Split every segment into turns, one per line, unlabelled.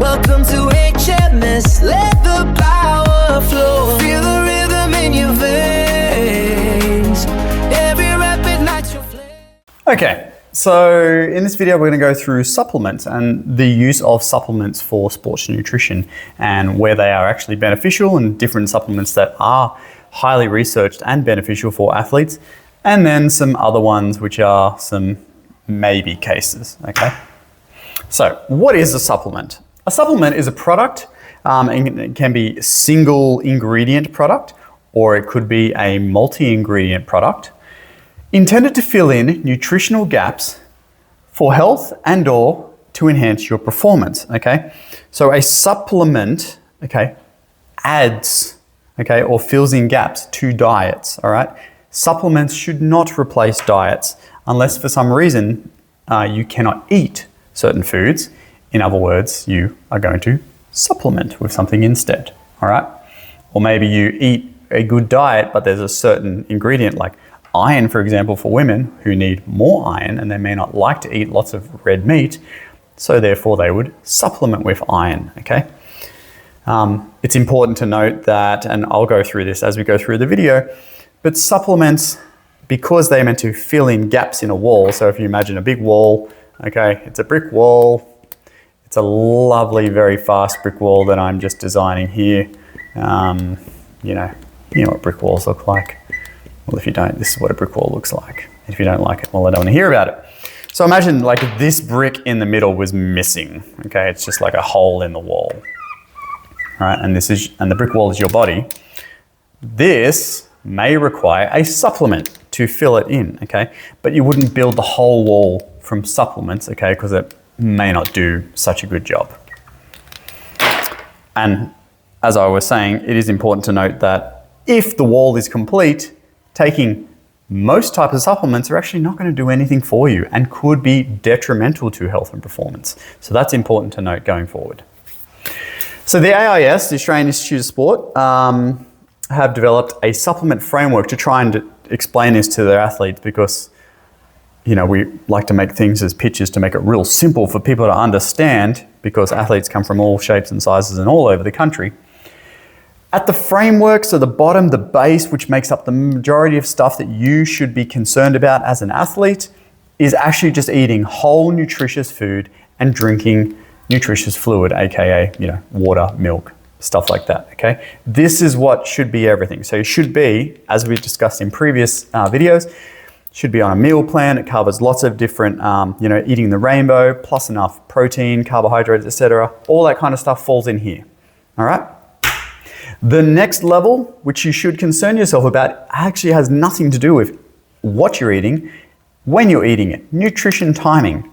Welcome to HMS, let the power flow. Feel the rhythm in your veins. Every rapid nitro flame.
Okay, so in this video we're going to go through supplements and the use of supplements for sports nutrition and where they are actually beneficial and different supplements that are highly researched and beneficial for athletes, and then some other ones which are some maybe cases, okay? So what is a supplement? A supplement is a product, and it can be a single ingredient product, or it could be a multi-ingredient product, intended to fill in nutritional gaps for health and or to enhance your performance, okay? So a supplement, okay, adds, okay, or fills in gaps to diets, all right? Supplements should not replace diets unless for some reason you cannot eat certain foods. In other words, you are going to supplement with something instead, all right? Or maybe you eat a good diet, but there's a certain ingredient like iron, for example, for women who need more iron and they may not like to eat lots of red meat, so therefore they would supplement with iron, okay? It's important to note that, and I'll go through this as we go through the video, but supplements, because they're meant to fill in gaps in a wall, so if you imagine a big wall, okay, it's a brick wall. It's a lovely, very fast brick wall that I'm just designing here. You know what brick walls look like. Well, if you don't, this is what a brick wall looks like. If you don't like it, well, I don't want to hear about it. So imagine like this brick in the middle was missing. Okay, it's just like a hole in the wall. All right, and the brick wall is your body. This may require a supplement to fill it in. Okay, but you wouldn't build the whole wall from supplements. Okay, because it may not do such a good job. And as I was saying, it is important to note that if the wall is complete, taking most types of supplements are actually not going to do anything for you and could be detrimental to health and performance. So that's important to note going forward. So the AIS, the Australian Institute of Sport, have developed a supplement framework to try and explain this to their athletes, because we like to make things as pictures to make it real simple for people to understand, because athletes come from all shapes and sizes and all over the country. At the framework, so the bottom, the base, which makes up the majority of stuff that you should be concerned about as an athlete, is actually just eating whole nutritious food and drinking nutritious fluid, aka water, milk, stuff like that, okay? This is what should be everything. So you should be, as we discussed in previous videos, should be on a meal plan. It covers lots of different, eating the rainbow, plus enough protein, carbohydrates, etc. All that kind of stuff falls in here, all right? The next level, which you should concern yourself about, actually has nothing to do with what you're eating, when you're eating it, nutrition timing.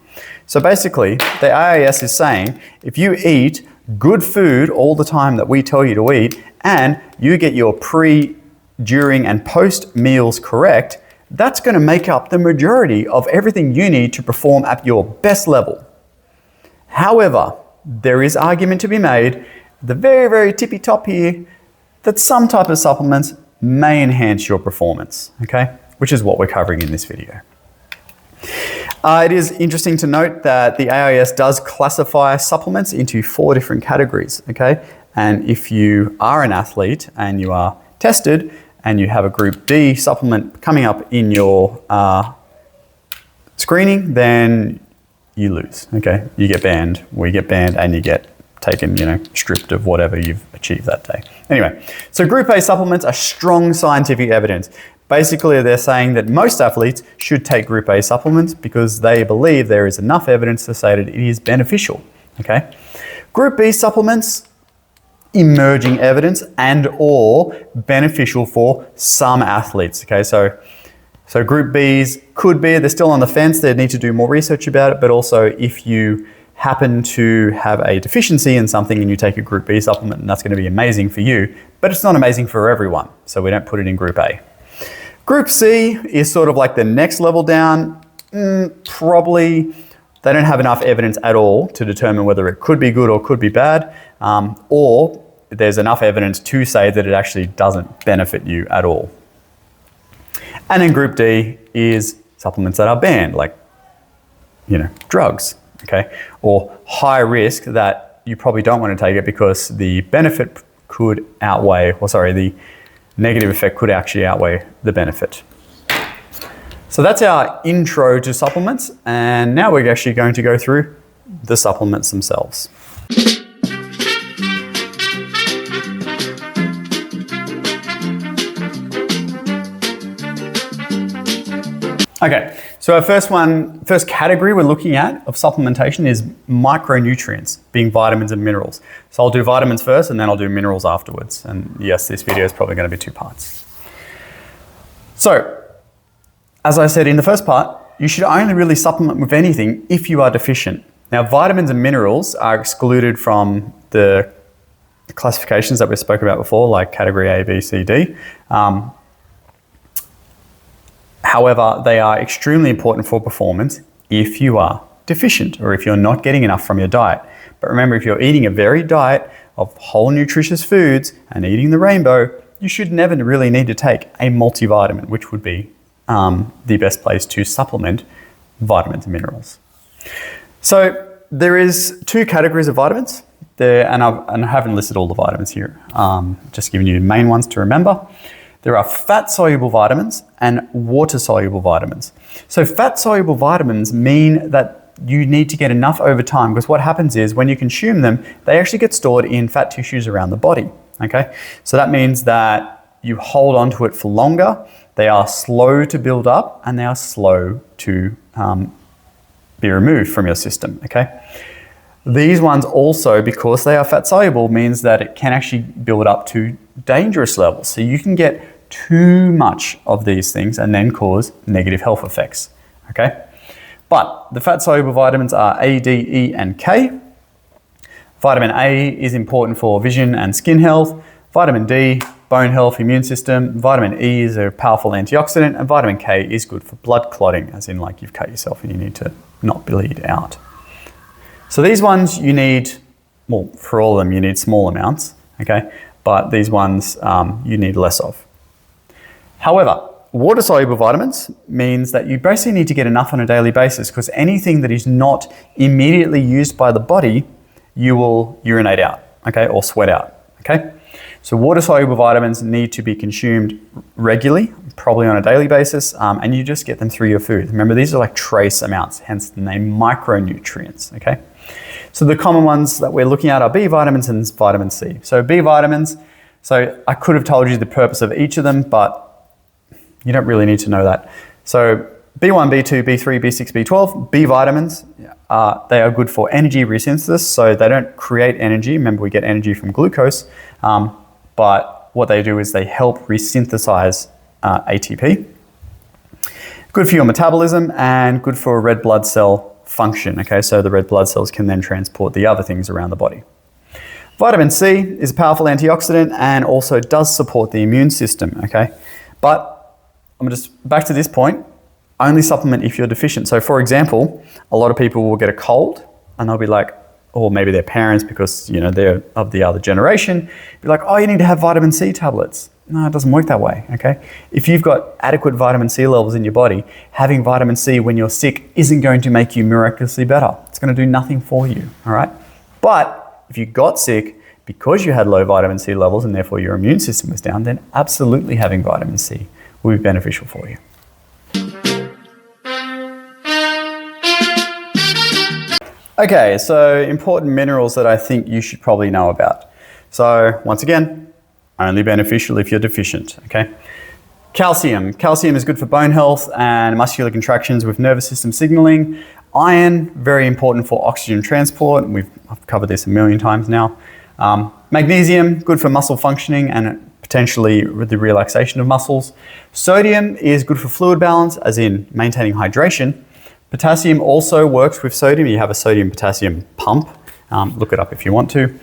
So basically, the AIS is saying, if you eat good food all the time that we tell you to eat, and you get your pre, during, and post meals correct, that's going to make up the majority of everything you need to perform at your best level. However, there is argument to be made, the very, very tippy top here, that some type of supplements may enhance your performance, okay? Which is what we're covering in this video. It is interesting to note that the AIS does classify supplements into 4 different categories, okay? And if you are an athlete and you are tested and you have a group D supplement coming up in your screening, then you lose, okay? You get banned, we get banned, and you get taken, stripped of whatever you've achieved that day. Anyway, so group A supplements are strong scientific evidence. Basically, they're saying that most athletes should take group A supplements because they believe there is enough evidence to say that it is beneficial, okay? Group B supplements, emerging evidence and or beneficial for some athletes, okay? So group Bs could be, they're still on the fence, they need to do more research about it, but also if you happen to have a deficiency in something and you take a group B supplement, and that's going to be amazing for you, but it's not amazing for everyone, so we don't put it in group A. Group C is sort of like the next level down. Probably they don't have enough evidence at all to determine whether it could be good or could be bad, or there's enough evidence to say that it actually doesn't benefit you at all. And then group D is supplements that are banned, like drugs, okay, or high risk that you probably don't want to take it because the benefit could outweigh, the negative effect could actually outweigh the benefit. So that's our intro to supplements, and now we're actually going to go through the supplements themselves. Okay, so our first category we're looking at of supplementation is micronutrients, being vitamins and minerals. So I'll do vitamins first and then I'll do minerals afterwards. And yes, this video is probably going to be 2 parts. So, as I said in the first part, you should only really supplement with anything if you are deficient. Now, vitamins and minerals are excluded from the classifications that we spoke about before, like category A, B, C, D. However, they are extremely important for performance if you are deficient or if you're not getting enough from your diet. But remember, if you're eating a varied diet of whole nutritious foods and eating the rainbow, you should never really need to take a multivitamin, which would be the best place to supplement vitamins and minerals. So there is 2 categories of vitamins there, and I haven't listed all the vitamins here, just giving you the main ones to remember. There are fat-soluble vitamins and water-soluble vitamins. So fat-soluble vitamins mean that you need to get enough over time, because what happens is when you consume them, they actually get stored in fat tissues around the body, okay? So that means that you hold on to it for longer, they are slow to build up, and they are slow to be removed from your system, okay? These ones also, because they are fat-soluble, means that it can actually build up to dangerous levels. So you can get too much of these things and then cause negative health effects, okay? But the fat-soluble vitamins are A, D, E, and K. Vitamin A is important for vision and skin health. Vitamin D, bone health, immune system. Vitamin E is a powerful antioxidant, and vitamin K is good for blood clotting, as in like you've cut yourself and you need to not bleed out. So these ones you need, well, for all of them you need small amounts, okay? But these ones you need less of. However, water-soluble vitamins means that you basically need to get enough on a daily basis, because anything that is not immediately used by the body, you will urinate out, okay, or sweat out, okay? So water-soluble vitamins need to be consumed regularly, probably on a daily basis, and you just get them through your food. Remember, these are like trace amounts, hence the name micronutrients, okay? So the common ones that we're looking at are B vitamins and vitamin C. So B vitamins, so I could have told you the purpose of each of them, but you don't really need to know that. So B1, B2, B3, B6, B12, B vitamins, they are good for energy resynthesis, so they don't create energy. Remember, we get energy from glucose, but what they do is they help resynthesize ATP. Good for your metabolism and good for red blood cell function, okay? So the red blood cells can then transport the other things around the body. Vitamin C is a powerful antioxidant and also does support the immune system, okay? But I'm just back to this point, only supplement if you're deficient. So for example, a lot of people will get a cold and they'll be like, or maybe their parents, because you know they're of the other generation, be like, oh, you need to have vitamin C tablets. No, it doesn't work that way, okay? If you've got adequate vitamin C levels in your body, having vitamin C when you're sick isn't going to make you miraculously better. It's going to do nothing for you, all right? But if you got sick because you had low vitamin C levels and therefore your immune system was down, then absolutely having vitamin C will be beneficial for you. Okay, so important minerals that I think you should probably know about. So once again, only beneficial if you're deficient, okay? Calcium. Calcium is good for bone health and muscular contractions with nervous system signaling. Iron, very important for oxygen transport. I've covered this a million times now. Magnesium, good for muscle functioning and potentially the relaxation of muscles. Sodium is good for fluid balance, as in maintaining hydration. Potassium also works with sodium. You have a sodium-potassium pump. Look it up if you want to.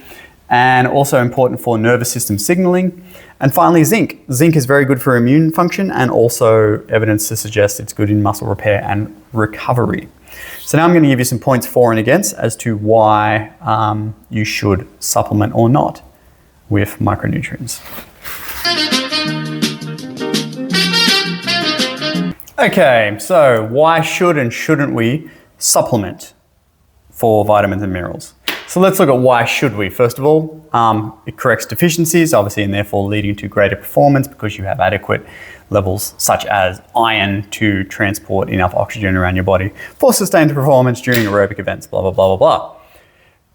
And also important for nervous system signaling. And finally, zinc. Zinc is very good for immune function and also evidence to suggest it's good in muscle repair and recovery. So now I'm going to give you some points for and against as to why you should supplement or not with micronutrients. Okay, so why should and shouldn't we supplement for vitamins and minerals? So let's look at why should we. First of all, it corrects deficiencies, obviously, and therefore leading to greater performance because you have adequate levels such as iron to transport enough oxygen around your body for sustained performance during aerobic events, blah, blah, blah, blah, blah.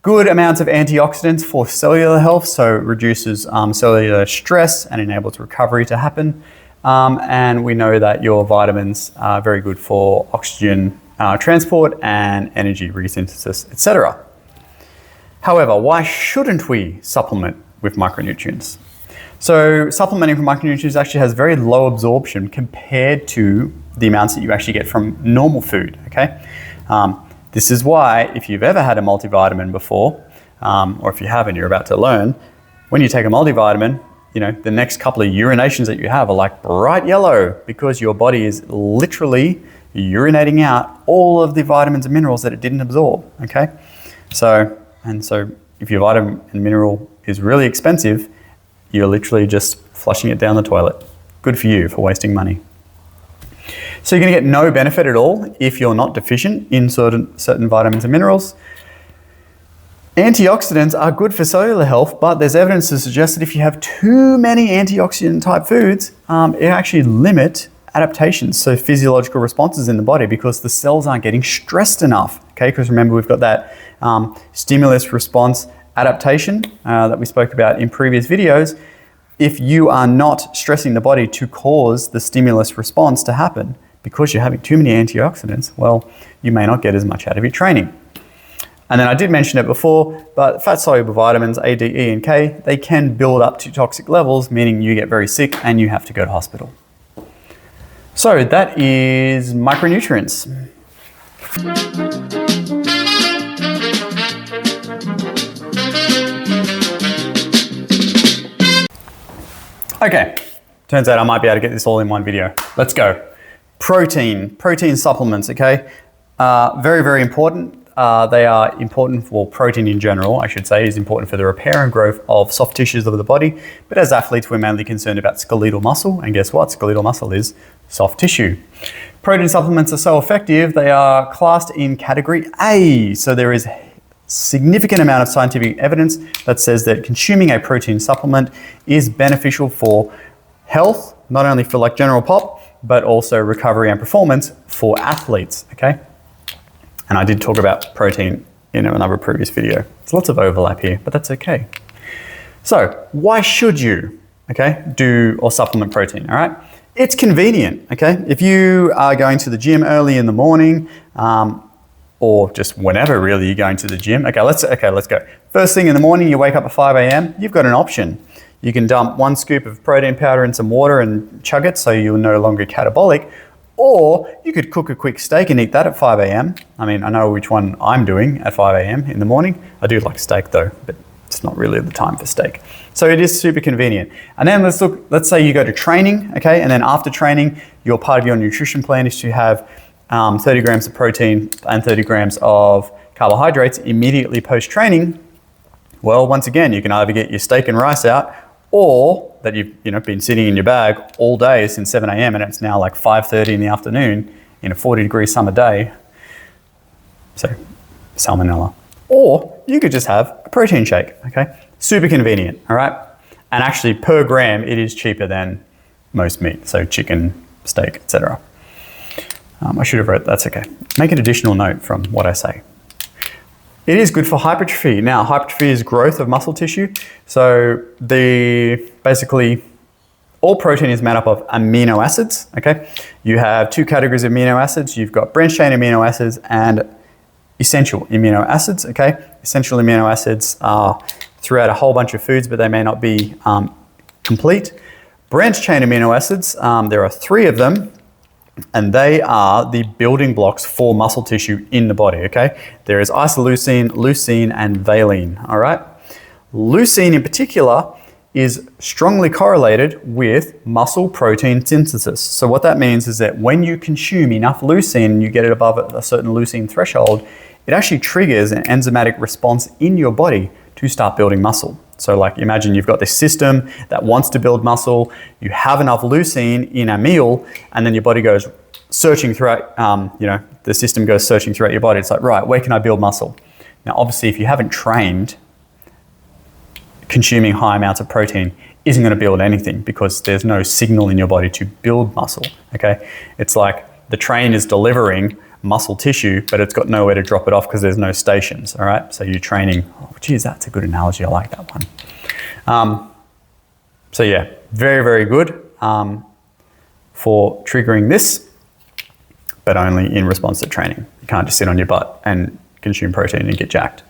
Good amounts of antioxidants for cellular health, so it reduces cellular stress and enables recovery to happen. And we know that your vitamins are very good for oxygen transport and energy resynthesis, etc. However, why shouldn't we supplement with micronutrients? So supplementing with micronutrients actually has very low absorption compared to the amounts that you actually get from normal food, okay? This is why if you've ever had a multivitamin before, or if you haven't, you're about to learn, when you take a multivitamin, you know, the next couple of urinations that you have are like bright yellow because your body is literally urinating out all of the vitamins and minerals that it didn't absorb, okay? So if your vitamin and mineral is really expensive, you're literally just flushing it down the toilet. Good for you for wasting money. So you're going to get no benefit at all if you're not deficient in certain vitamins and minerals. Antioxidants are good for cellular health, but there's evidence to suggest that if you have too many antioxidant type foods, it actually limit adaptations, so physiological responses in the body because the cells aren't getting stressed enough, okay? Because remember, we've got that stimulus response adaptation that we spoke about in previous videos. If you are not stressing the body to cause the stimulus response to happen because you're having too many antioxidants, well, you may not get as much out of your training. And then I did mention it before, but fat-soluble vitamins A, D, E, and K, they can build up to toxic levels, meaning you get very sick and you have to go to hospital. So that is micronutrients. Okay, turns out I might be able to get this all in one video. Let's go. Protein supplements, okay? Very, very important. They are important for protein in general, I should say, is important for the repair and growth of soft tissues of the body. But as athletes, we're mainly concerned about skeletal muscle. And guess what? Skeletal muscle is soft tissue. Protein supplements are so effective, they are classed in category A. So there is significant amount of scientific evidence that says that consuming a protein supplement is beneficial for health, not only for like general pop, but also recovery and performance for athletes, okay? And I did talk about protein in another previous video. There's lots of overlap here, but that's okay. So why should you, okay, do or supplement protein, all right? It's convenient, okay? If you are going to the gym early in the morning, or just whenever really you're going to the gym. Okay, let's go. First thing in the morning, you wake up at 5 a.m., you've got an option. You can dump 1 scoop of protein powder in some water and chug it so you're no longer catabolic, or you could cook a quick steak and eat that at 5 a.m. I mean, I know which one I'm doing at 5 a.m. in the morning. I do like steak though, but it's not really the time for steak. So it is super convenient. And then let's say you go to training, okay? And then after training, your part of your nutrition plan is to have 30 grams of protein and 30 grams of carbohydrates immediately post-training. Well, once again, you can either get your steak and rice out, or that you've been sitting in your bag all day since 7 a.m. and it's now like 5:30 in the afternoon in a 40-degree summer day. So, salmonella. Or you could just have a protein shake, okay? Super convenient, all right? And actually, per gram, it is cheaper than most meat, so chicken, steak, etc. I should have wrote, that's okay. Make an additional note from what I say. It is good for hypertrophy. Now, hypertrophy is growth of muscle tissue. So basically, all protein is made up of amino acids, okay? You have 2 categories of amino acids. You've got branched chain amino acids and essential amino acids, okay? Essential amino acids are throughout a whole bunch of foods, but they may not be complete. Branched chain amino acids, there are 3 of them, and they are the building blocks for muscle tissue in the body, okay? There is isoleucine, leucine, and valine, all right? Leucine in particular is strongly correlated with muscle protein synthesis. So what that means is that when you consume enough leucine, you get it above a certain leucine threshold, it actually triggers an enzymatic response in your body to start building muscle. So like imagine you've got this system that wants to build muscle, you have enough leucine in a meal, and then your body goes searching throughout, the system goes searching throughout your body. It's like, right, where can I build muscle? Now, obviously, if you haven't trained, consuming high amounts of protein isn't going to build anything because there's no signal in your body to build muscle, okay? It's like the train is delivering muscle tissue, but it's got nowhere to drop it off because there's no stations, all right? So you're training, oh, geez, that's a good analogy. I like that one. So yeah, very, very good for triggering this, but only in response to training. You can't just sit on your butt and consume protein and get jacked.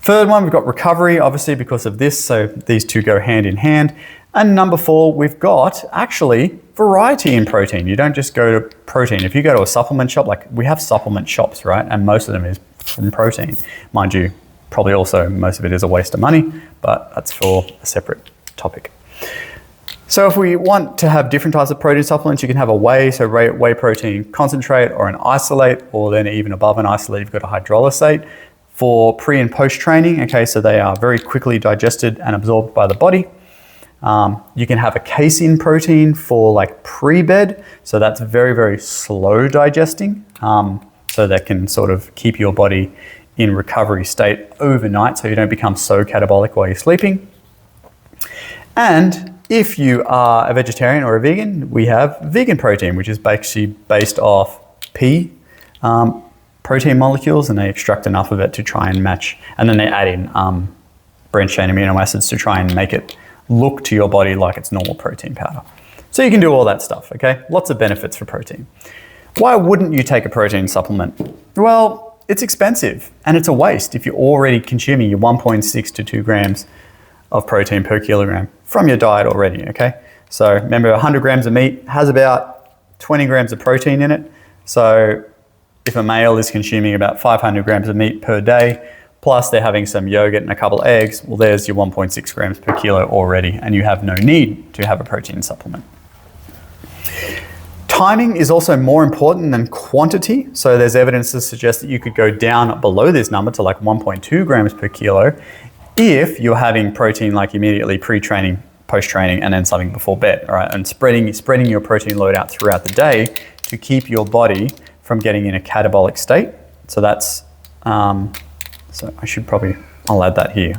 Third one, we've got recovery, obviously because of this, so these two go hand in hand. And number 4, we've got actually variety in protein. You don't just go to protein. If you go to a supplement shop, like we have supplement shops, right? And most of them is from protein. Mind you, probably also most of it is a waste of money, but that's for a separate topic. So if we want to have different types of protein supplements, you can have a whey, so whey protein concentrate or an isolate, or then even above an isolate, you've got a hydrolysate for pre and post training. Okay, so they are very quickly digested and absorbed by the body. You can have a casein protein for like pre-bed, so that's very, very slow digesting, so that can sort of keep your body in recovery state overnight so you don't become so catabolic while you're sleeping. And if you are a vegetarian or a vegan, we have vegan protein, which is basically based off pea protein molecules, and they extract enough of it to try and match, and then they add in branched chain amino acids to try and make it look to your body like it's normal protein powder. So you can do all that stuff, okay? Lots of benefits for protein. Why wouldn't you take a protein supplement? Well, it's expensive and it's a waste if you're already consuming your 1.6 to 2 grams of protein per kilogram from your diet already, okay? So remember, 100 grams of meat has about 20 grams of protein in it. So if a male is consuming about 500 grams of meat per day, plus they're having some yogurt and a couple of eggs, well, there's your 1.6 grams per kilo already, and you have no need to have a protein supplement. Timing is also more important than quantity. So there's evidence to suggest that you could go down below this number to like 1.2 grams per kilo if you're having protein like immediately pre-training, post-training, and then something before bed, all right? And spreading your protein load out throughout the day to keep your body from getting in a catabolic state. So that's, so I'll add that here.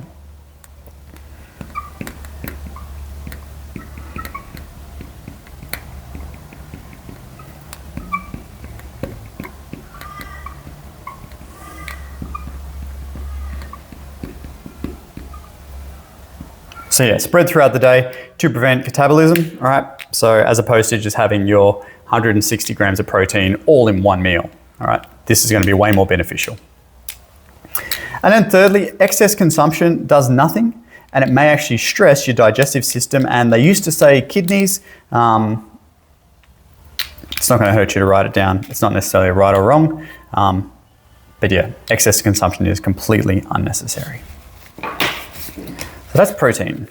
So yeah, spread throughout the day to prevent catabolism, all right? So as opposed to just having your 160 grams of protein all in one meal, all right? This is gonna be way more beneficial. And then thirdly, excess consumption does nothing, and it may actually stress your digestive system. And they used to say kidneys, it's not gonna hurt you to write it down. It's not necessarily right or wrong, but yeah, excess consumption is completely unnecessary. So that's protein.